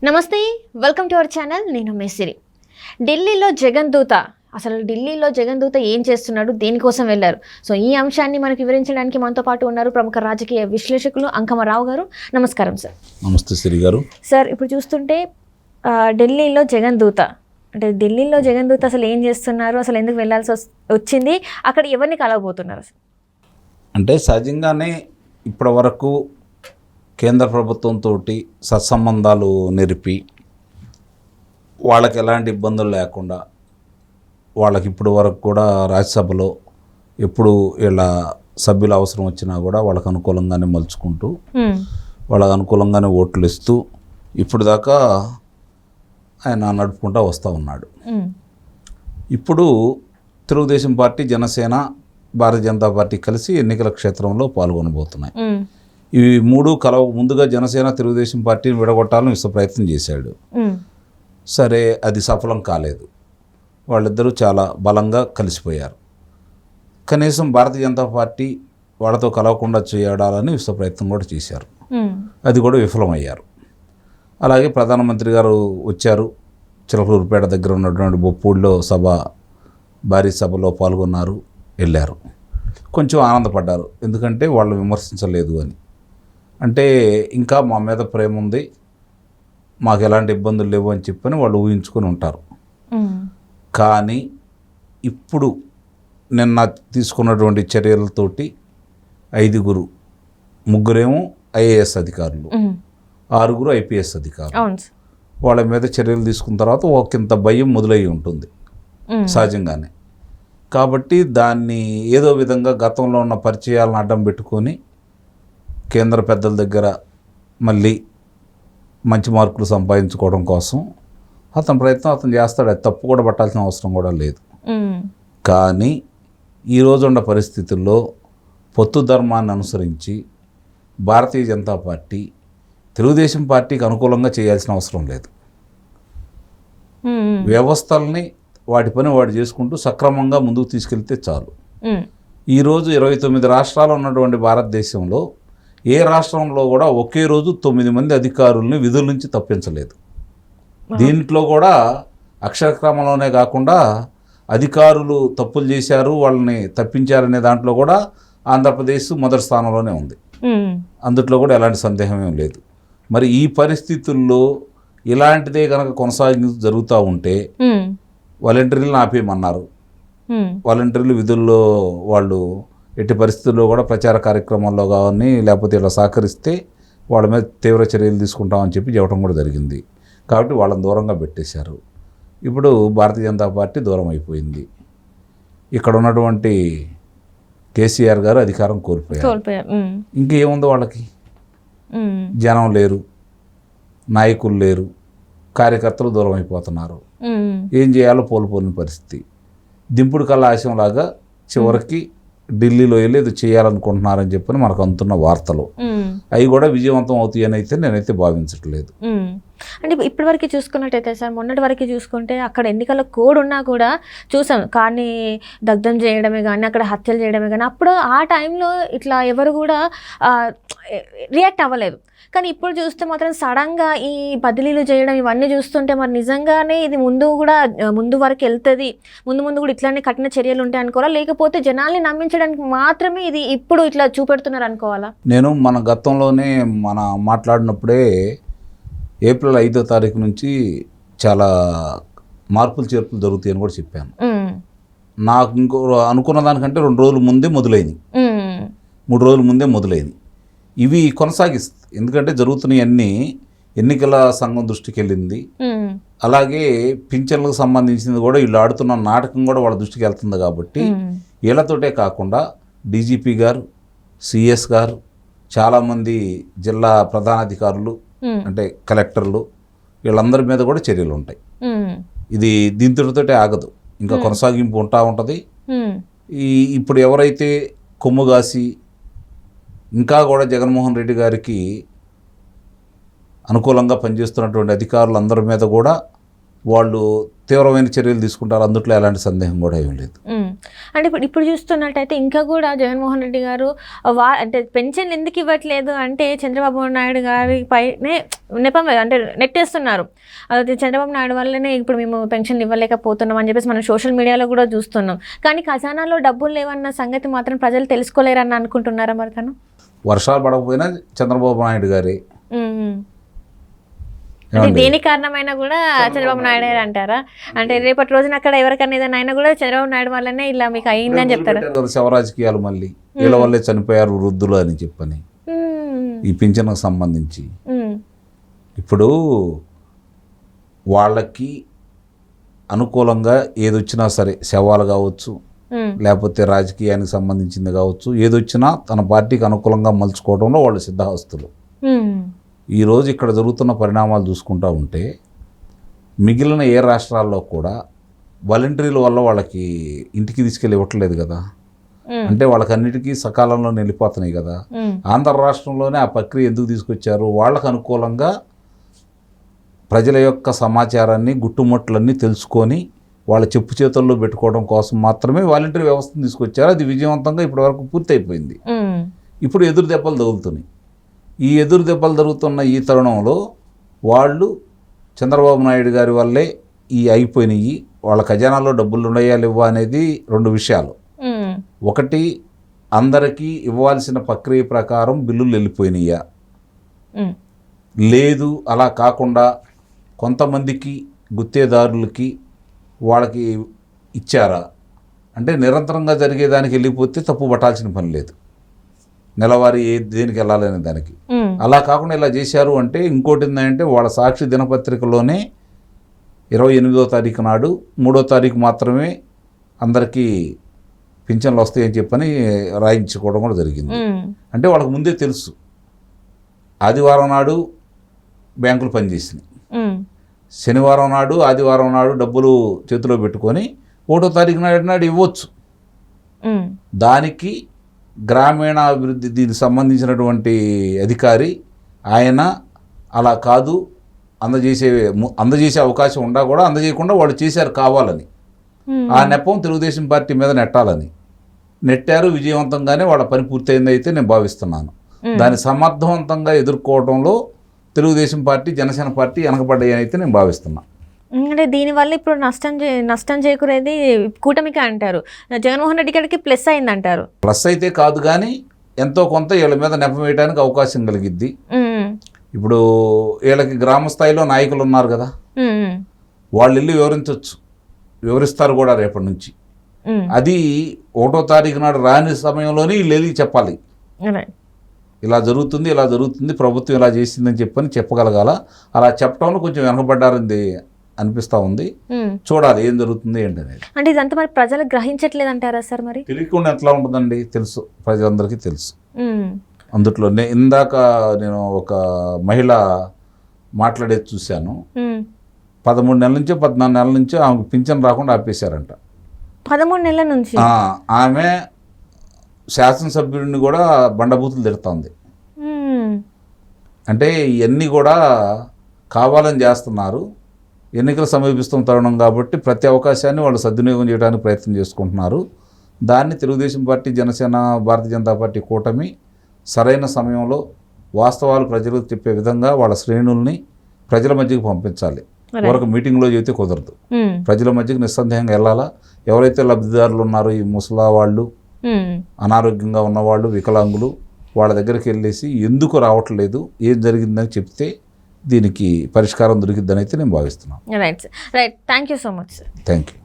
నమస్తే, welcome to our channel. నేను మేసిరి. ఢిల్లీలో జగన్ దూత, అసలు ఢిల్లీలో జగన్ దూత ఏం చేస్తున్నాడు, దేనికోసం వెళ్ళారు? సో ఈ అంశాన్ని మనకు వివరించడానికి మనతో పాటు ఉన్నారు ప్రముఖ రాజకీయ విశ్లేషకులు అంకమరావు గారు. నమస్కారం సార్. నమస్తే సిరి గారు. సార్, ఇప్పుడు చూస్తుంటే ఢిల్లీలో జగన్ దూత అంటే ఢిల్లీలో జగన్ దూత అసలు ఏం చేస్తున్నారు, అసలు ఎందుకు వెళ్ళాల్సి వచ్చింది, అక్కడ ఎవరిని కలవబోతున్నారు? అంటే సహజంగానే ఇప్పటి వరకు కేంద్ర ప్రభుత్వంతో సత్సంబంధాలు నెరిపి వాళ్ళకి ఎలాంటి ఇబ్బందులు లేకుండా వాళ్ళకి ఇప్పటి వరకు కూడా రాజ్యసభలో ఎప్పుడు వీళ్ళ సభ్యుల అవసరం వచ్చినా కూడా వాళ్ళకు అనుకూలంగానే మలుచుకుంటూ వాళ్ళకు అనుకూలంగానే ఓట్లు ఇస్తూ ఇప్పుడు దాకా ఆయన నడుపుకుంటూ వస్తూ ఉన్నాడు. ఇప్పుడు తెలుగుదేశం పార్టీ, జనసేన, భారతీయ జనతా పార్టీ కలిసి ఎన్నికల క్షేత్రంలో పాల్గొనబోతున్నాయి. ఇవి మూడు ముందుగా జనసేన తెలుగుదేశం పార్టీని విడగొట్టాలని విశ్వ ప్రయత్నం చేశాడు. సరే, అది సఫలం కాలేదు. వాళ్ళిద్దరూ చాలా బలంగా కలిసిపోయారు. కనీసం భారతీయ జనతా పార్టీ వాళ్ళతో కలవకుండా చేయడాలని విశ్వ ప్రయత్నం కూడా చేశారు. అది కూడా విఫలమయ్యారు. అలాగే ప్రధానమంత్రి గారు వచ్చారు. చిలకలూరుపేట దగ్గర ఉన్నటువంటి బొప్పూడిలో భారీ సభలో పాల్గొన్నారు, వెళ్ళారు. కొంచెం ఆనందపడ్డారు, ఎందుకంటే వాళ్ళు విమర్శించలేదు అని. అంటే ఇంకా మా మీద ప్రేమ ఉంది, మాకు ఎలాంటి ఇబ్బందులు లేవు అని చెప్పని వాళ్ళు ఊహించుకొని ఉంటారు. కానీ ఇప్పుడు నిన్న తీసుకున్నటువంటి చర్యలతోటి 5 ముగ్గురేమో ఐఏఎస్ అధికారులు, 6 ఐపీఎస్ అధికారులు, వాళ్ళ మీద చర్యలు తీసుకున్న తర్వాత ఒకంత భయం మొదలయ్యి ఉంటుంది సహజంగానే. కాబట్టి దాన్ని ఏదో విధంగా గతంలో ఉన్న పరిచయాలను అడ్డం పెట్టుకొని కేంద్ర పెద్దల దగ్గర మళ్ళీ మంచి మార్కులు సంపాదించుకోవడం కోసం అతని ప్రయత్నం అతను చేస్తాడు. అది తప్పు కూడా పట్టాల్సిన అవసరం కూడా లేదు. కానీ ఈరోజు ఉన్న పరిస్థితుల్లో పొత్తు ధర్మాన్ని అనుసరించి భారతీయ జనతా పార్టీ తెలుగుదేశం పార్టీకి అనుకూలంగా చేయాల్సిన అవసరం లేదు. వ్యవస్థల్ని వాటి పని వాడు చేసుకుంటూ సక్రమంగా ముందుకు తీసుకెళ్తే చాలు. ఈరోజు 29 రాష్ట్రాలు ఉన్నటువంటి భారతదేశంలో ఏ రాష్ట్రంలో కూడా ఒకే రోజు 9 మంది అధికారుల్ని విధుల నుంచి తప్పించలేదు. దీంట్లో కూడా అక్షరక్రమంలోనే కాకుండా అధికారులు తప్పులు చేశారు, వాళ్ళని తప్పించారనే దాంట్లో కూడా ఆంధ్రప్రదేశ్ మొదటి స్థానంలోనే ఉంది. అందుట్లో కూడా ఎలాంటి సందేహం ఏం లేదు. మరి ఈ పరిస్థితుల్లో ఇలాంటిదే కనుక కొనసాగింపు జరుగుతూ ఉంటే వాలంటీర్లను ఆపేయమన్నారు. వాలంటీర్లు విధుల్లో వాళ్ళు ఎట్టి పరిస్థితుల్లో కూడా ప్రచార కార్యక్రమాల్లో కానీ లేకపోతే ఇలా సహకరిస్తే వాళ్ళ మీద తీవ్ర చర్యలు తీసుకుంటామని చెప్పడం కూడా జరిగింది. కాబట్టి వాళ్ళని దూరంగా పెట్టేశారు. ఇప్పుడు భారతీయ జనతా పార్టీ దూరం అయిపోయింది. ఇక్కడ ఉన్నటువంటి కేసీఆర్ గారు అధికారం కోల్పోయారు. ఇంకేముంది వాళ్ళకి? జనం లేరు, నాయకులు లేరు, కార్యకర్తలు దూరం అయిపోతున్నారు. ఏం చేయాలో కోల్పోని పరిస్థితి. దింపుడు కళ్ళ ఆశయంలాగా చివరికి ఢిల్లీలో వెళ్ళి ఏదో చేయాలనుకుంటున్నారని చెప్పని మనకు అందుతున్న వార్తలు అవి కూడా విజయవంతం అవుతాయని అయితే నేనైతే భావించట్లేదు. అంటే ఇప్పటివరకు చూసుకున్నట్టయితే సార్, మొన్నటి వరకు చూసుకుంటే అక్కడ ఎన్నికల కోడ్ ఉన్నా కూడా చూసాం, కానీ దగ్ధం చేయడమే కానీ అక్కడ హత్యలు చేయడమే కానీ అప్పుడు ఆ టైంలో ఇట్లా ఎవరు కూడా రియాక్ట్ అవ్వలేదు. కానీ ఇప్పుడు చూస్తే మాత్రం సడన్గా ఈ బదిలీలు చేయడం ఇవన్నీ చూస్తుంటే మరి నిజంగానే ఇది ముందు వరకు వెళ్తుంది, ముందు కూడా ఇట్లానే కఠిన చర్యలు ఉంటాయి అనుకోవాలా, లేకపోతే జనాల్ని నమ్మించడానికి మాత్రమే ఇది ఇప్పుడు ఇట్లా చూపెడుతున్నారు అనుకోవాలా? నేను మన గతంలోనే మాట్లాడినప్పుడే ఏప్రిల్ 5వ తారీఖు నుంచి చాలా మార్పులు చేర్పులు జరుగుతాయని కూడా చెప్పాను. నాకు ఇంకో అనుకున్న దానికంటే 2 రోజుల ముందే మొదలైంది, 3 రోజుల ముందే మొదలైంది. ఇవి కొనసాగిస్తాయి, ఎందుకంటే జరుగుతున్నవన్నీ ఎన్నికల సంఘం దృష్టికి వెళ్ళింది. అలాగే పింఛన్లకు సంబంధించింది కూడా వీళ్ళు ఆడుతున్న నాటకం కూడా వాళ్ళ దృష్టికి వెళ్తుంది. కాబట్టి వీళ్ళతోటే కాకుండా డీజీపీ గారు, సిఎస్ గారు, చాలామంది జిల్లా ప్రధానాధికారులు అంటే కలెక్టర్లు, వీళ్ళందరి మీద కూడా చర్యలు ఉంటాయి. ఇది దీంతోటే ఆగదు, ఇంకా కొనసాగింపు ఉంటుంది. ఇప్పుడు ఎవరైతే కొమ్ముగాసి ఇంకా కూడా జగన్మోహన్ రెడ్డి గారికి అనుకూలంగా పనిచేస్తున్నటువంటి అధికారులందరి మీద కూడా వాళ్ళు తీవ్రమైన చర్యలు తీసుకుంటారు, అందుట్లో ఎలాంటి సందేహం కూడా ఏమీ లేదు. అంటే ఇప్పుడు చూస్తున్నట్టయితే ఇంకా కూడా జగన్మోహన్ రెడ్డి గారు అంటే పెన్షన్ ఎందుకు ఇవ్వట్లేదు అంటే చంద్రబాబు నాయుడు గారి పైనే నెపం అంటే నెట్టేస్తున్నారు. అది చంద్రబాబు నాయుడు వల్లనే ఇప్పుడు మేము పెన్షన్ ఇవ్వలేకపోతున్నాం అని చెప్పేసి మనం సోషల్ మీడియాలో కూడా చూస్తున్నాం. కానీ ఖజానాలో డబ్బులు లేవన్న సంగతి మాత్రం ప్రజలు తెలుసుకోలేరని అనుకుంటున్నారా మరి తను? వర్షాలు పడకపోయినా చంద్రబాబు నాయుడు గారి దేని కారణమైనా కూడా చంద్రబాబు నాయుడు గారు అంటారా? అంటే రేపటి రోజున అక్కడ ఎవరికైనా ఏదైనా అయినా కూడా చంద్రబాబు నాయుడు వల్లనే ఇలా మీకు అయిందని చెప్తారా? శవరాజకీయాలు మళ్ళీ వీళ్ళ వల్లే చనిపోయారు వృద్ధులు అని చెప్పని ఈ పింఛన్కు సంబంధించి ఇప్పుడు వాళ్ళకి అనుకూలంగా ఏదొచ్చినా సరే శవాలు కావచ్చు, లేకపోతే రాజకీయానికి సంబంధించింది కావచ్చు, ఏదొచ్చినా తన పార్టీకి అనుకూలంగా మలుచుకోవడంలో వాళ్ళు సిద్ధహస్తులు. ఈరోజు ఇక్కడ జరుగుతున్న పరిణామాలు చూసుకుంటూ ఉంటే మిగిలిన ఏ రాష్ట్రాల్లో కూడా వాలంటీర్ల వల్ల వాళ్ళకి ఇంటికి తీసుకెళ్ళి ఇవ్వట్లేదు కదా, అంటే వాళ్ళకి అన్నిటికీ సకాలంలో వెళ్ళిపోతున్నాయి కదా. ఆంధ్ర రాష్ట్రంలోనే ఆ ప్రక్రియ ఎందుకు తీసుకొచ్చారు? వాళ్ళకు అనుకూలంగా ప్రజల యొక్క సమాచారాన్ని గుట్టుముట్లన్నీ తెలుసుకొని వాళ్ళ చెప్పు చేతుల్లో పెట్టుకోవడం కోసం మాత్రమే వాలంటీర్ వ్యవస్థను తీసుకొచ్చారు. అది విజయవంతంగా ఇప్పటివరకు పూర్తయిపోయింది. ఇప్పుడు ఎదురు దెబ్బలు తగులుతున్నాయి. ఈ ఎదురు దెబ్బలు జరుగుతున్న ఈ తరుణంలో వాళ్ళు చంద్రబాబు నాయుడు గారి వల్లే ఈ అయిపోయినాయి, వాళ్ళ ఖజానాలో డబ్బులు ఉన్నాయా లేవా అనేది రెండు విషయాలు. ఒకటి, అందరికీ ఇవ్వాల్సిన ప్రక్రియ ప్రకారం బిల్లులు వెళ్ళిపోయినాయా లేదు, అలా కాకుండా కొంతమందికి గుత్తేదారులకి వాళ్ళకి ఇచ్చారా అంటే నిరంతరంగా జరిగేదానికి వెళ్ళిపోతే తప్పు పట్టాల్సిన పని లేదు, నెలవారీ దేనికి వెళ్ళాలనే దానికి. అలా కాకుండా ఇలా చేశారు అంటే ఇంకోటి ఏంటంటే వాళ్ళ సాక్షి దినపత్రికలోనే 28వ తారీఖు నాడు 3వ తారీఖు మాత్రమే అందరికీ పింఛన్లు వస్తాయని చెప్పని రాయించుకోవడం కూడా జరిగింది. అంటే వాళ్ళకి ముందే తెలుసు ఆదివారం నాడు బ్యాంకులు పనిచేసినాయి, శనివారం నాడు ఆదివారం నాడు డబ్బులు చేతిలో పెట్టుకొని 1వ తారీఖు నాడు ఇవ్వచ్చు. దానికి గ్రామీణాభివృద్ధి దీనికి సంబంధించినటువంటి అధికారి ఆయన అలా కాదు, అందజేసే అవకాశం ఉండా కూడా అందజేయకుండా వాళ్ళు చేశారు కావాలని. ఆ నెపం తెలుగుదేశం పార్టీ మీద నెట్టారు. విజయవంతంగానే వాళ్ళ పని పూర్తయింది అయితే నేను భావిస్తున్నాను. దాన్ని సమర్థవంతంగా ఎదుర్కోవడంలో తెలుగుదేశం పార్టీ, జనసేన పార్టీ వెనకబడ్డాయని అయితే నేను భావిస్తున్నాను. అంటే దీనివల్ల ఇప్పుడు నష్టం చేకూరేది కూటమికి అంటారు, జగన్మోహన్ రెడ్డి గారికి ప్లస్ అయింది అంటారు. ప్లస్ అయితే కాదు కానీ ఎంతో కొంత వీళ్ళ మీద నెపం వేయడానికి అవకాశం కలిగిద్ది. ఇప్పుడు వీళ్ళకి గ్రామ స్థాయిలో నాయకులు ఉన్నారు కదా, వాళ్ళు వెళ్ళి వివరిస్తారు కూడా రేపటి నుంచి. అది 1వ తారీఖు నాడు రాని సమయంలోనే వీళ్ళు వెళ్ళి చెప్పాలి, ఇలా జరుగుతుంది ప్రభుత్వం ఇలా చేసిందని చెప్పగలగాల. అలా చెప్పడంలో కొంచెం వెనకబడ్డారంది అనిపిస్తూ ఉంది. చూడాలి ఏం జరుగుతుంది ఏంటనేది. అంటే ఇదంతా మరి ప్రజలు గ్రహించట్లేదు అంటారా సార్? మరి తెలియకుండా ఎట్లా ఉంటుందండి, తెలుసు, ప్రజలందరికీ తెలుసు. అందుట్లో ఇందాక నేను ఒక మహిళ మాట్లాడేది చూశాను. 13 నెలల నుంచో 14 నెలల నుంచో ఆమెకు పింఛన్ రాకుండా ఆపేశారంట. 13 నెలల నుంచి ఆమె శాసనసభ్యుడిని కూడా బండబూతులు తిడుతోంది. అంటే ఇవన్నీ కూడా కావాలని చేస్తున్నారు. ఎన్నికలు సమీపిస్తున్న తరుణం కాబట్టి ప్రతి అవకాశాన్ని వాళ్ళు సద్వినియోగం చేయడానికి ప్రయత్నం చేసుకుంటున్నారు. దాన్ని తెలుగుదేశం పార్టీ, జనసేన, భారతీయ జనతా పార్టీ కూటమి సరైన సమయంలో వాస్తవాలు ప్రజలకు చెప్పే విధంగా వాళ్ళ శ్రేణుల్ని ప్రజల మధ్యకి పంపించాలి. వరకు మీటింగ్లో చెబితే కుదరదు, ప్రజల మధ్యకి నిస్సందేహంగా వెళ్ళాలా. ఎవరైతే లబ్ధిదారులు ఉన్నారో ఈ ముసలా వాళ్ళు, అనారోగ్యంగా ఉన్నవాళ్ళు, వికలాంగులు, వాళ్ళ దగ్గరికి వెళ్ళేసి ఎందుకు రావట్లేదు, ఏం జరిగిందని చెప్తే దీనికి పరిష్కారం దొరికిద్దని అయితే నేను భావిస్తున్నాను. Right thank you so much sir. Thank you.